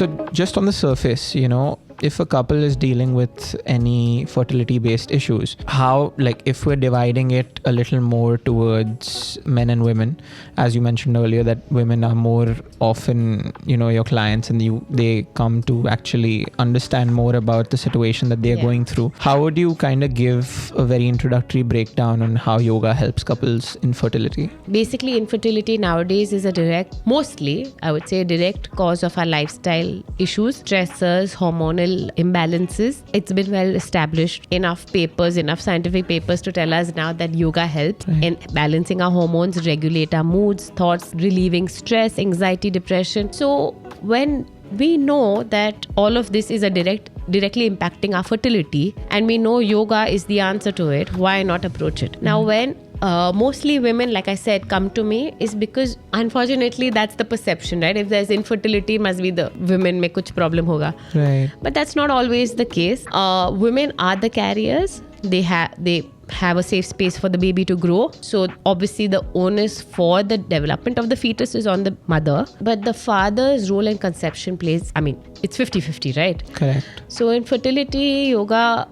So just on the surface, if a couple is dealing with any fertility based issues, how, like, if we're dividing it a little more towards men and women, as you mentioned earlier, that women are more often, your clients, and they come to actually understand more about the situation that they're going through. How would you kind of give a very introductory breakdown on how yoga helps couples in fertility? Basically, infertility nowadays is mostly, I would say, a direct cause of our lifestyle issues, stressors, hormonal imbalances. It's been well established, enough scientific papers to tell us now that yoga helps in balancing our hormones, regulate our moods, thoughts, relieving stress, anxiety, depression. So when we know that all of this is directly impacting our fertility, and we know yoga is the answer to it, why not approach it? Now, when mostly women, like I said, come to me, is because unfortunately that's the perception, right? If there's infertility, must be the women mein kuch problem hoga. Right. But that's not always the case. Women are the carriers. They have a safe space for the baby to grow. So obviously the onus for the development of the fetus is on the mother, but the father's role in conception plays, it's 50-50, right? Correct. So in fertility yoga,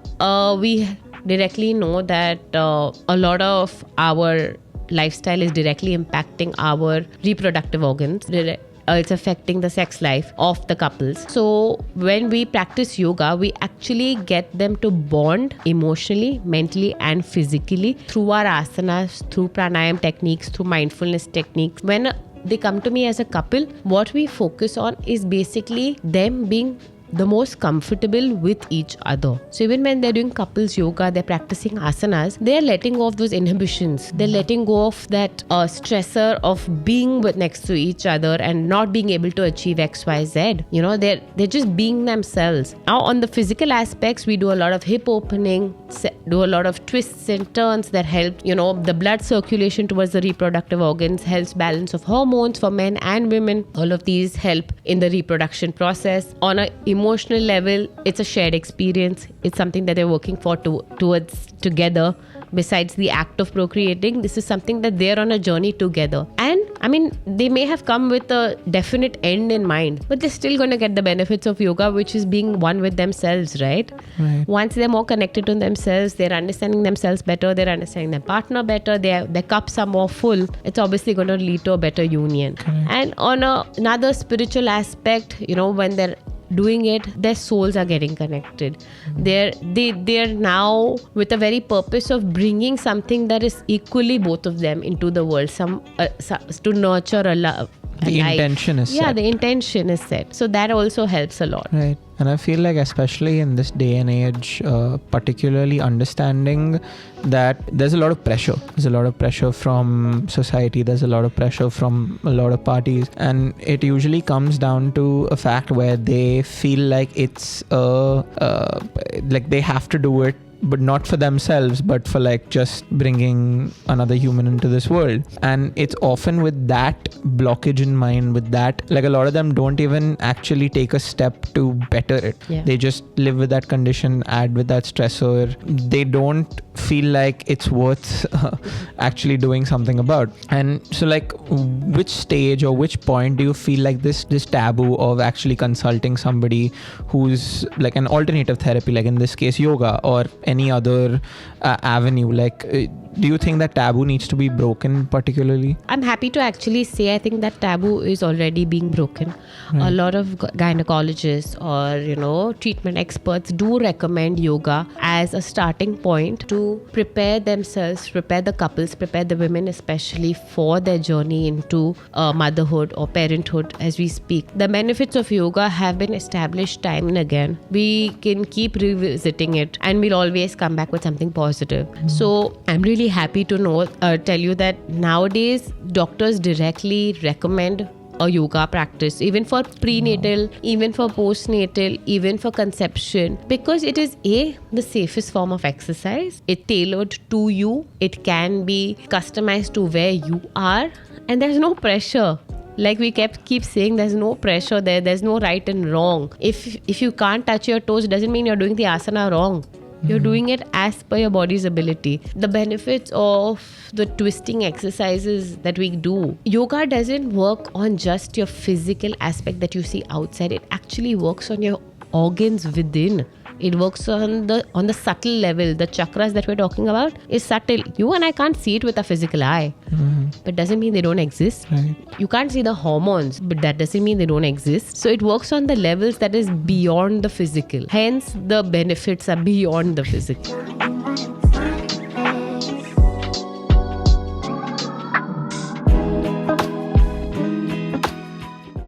we directly know that a lot of our lifestyle is directly impacting our reproductive organs. It's affecting the sex life of the couples. So when we practice yoga, we actually get them to bond emotionally, mentally and physically through our asanas, through pranayam techniques, through mindfulness techniques. When they come to me as a couple, what we focus on is basically them being the most comfortable with each other. So even when they're doing couples yoga, they're practicing asanas, they're letting go of those inhibitions. They're letting go of that stressor of being next to each other and not being able to achieve X, Y, Z. They're just being themselves. Now on the physical aspects, we do a lot of hip opening, do a lot of twists and turns that help, the blood circulation towards the reproductive organs, helps balance of hormones for men and women. All of these help in the reproduction process. On a emotional level, it's a shared experience. It's something that they're working towards together. Besides the act of procreating, this is something that they're on a journey together. And they may have come with a definite end in mind, but they're still going to get the benefits of yoga, which is being one with themselves, right? Once they're more connected to themselves, they're understanding themselves better, they're understanding their partner better, their cups are more full, it's obviously going to lead to a better union. And on another spiritual aspect, when they're doing it, their souls are getting connected. They're now with a very purpose of bringing something that is equally both of them into the world, to nurture a love. The intention is set. Yeah, the intention is set. So that also helps a lot. Right. And I feel like especially in this day and age, particularly understanding that there's a lot of pressure. There's a lot of pressure from society. There's a lot of pressure from a lot of parties. And it usually comes down to a fact where they feel like it's like they have to do it, but not for themselves, but for like just bringing another human into this world. And it's often with that blockage in mind, with that, like a lot of them don't even actually take a step to better it. They just live with that condition, add with that stressor. They don't feel like it's worth actually doing something about. And so like, which stage or which point do you feel like this taboo of actually consulting somebody who's like an alternative therapy, like in this case yoga or any other avenue, like do you think that taboo needs to be broken particularly? I'm happy to actually say I think that taboo is already being broken. A lot of gynecologists or treatment experts do recommend yoga as a starting point to prepare themselves, prepare the couples, prepare the women especially for their journey into motherhood or parenthood as we speak. The benefits of yoga have been established time and again. We can keep revisiting it and we'll always come back with something positive. So I'm really happy to tell you that nowadays doctors directly recommend a yoga practice, even for prenatal, even for postnatal, even for conception, because it is the safest form of exercise. It's tailored to you. It can be customized to where you are, and there's no pressure. Like we keep saying, there's no pressure there. There's no right and wrong. If you can't touch your toes, doesn't mean you're doing the asana wrong. You're doing it as per your body's ability. The benefits of the twisting exercises that we do. Yoga doesn't work on just your physical aspect that you see outside. It actually works on your organs within. It works on the subtle level. The chakras that we're talking about is subtle. You and I can't see it with a physical eye. But doesn't mean they don't exist. Right. You can't see the hormones, but that doesn't mean they don't exist. So it works on the levels that is beyond the physical. Hence, the benefits are beyond the physical.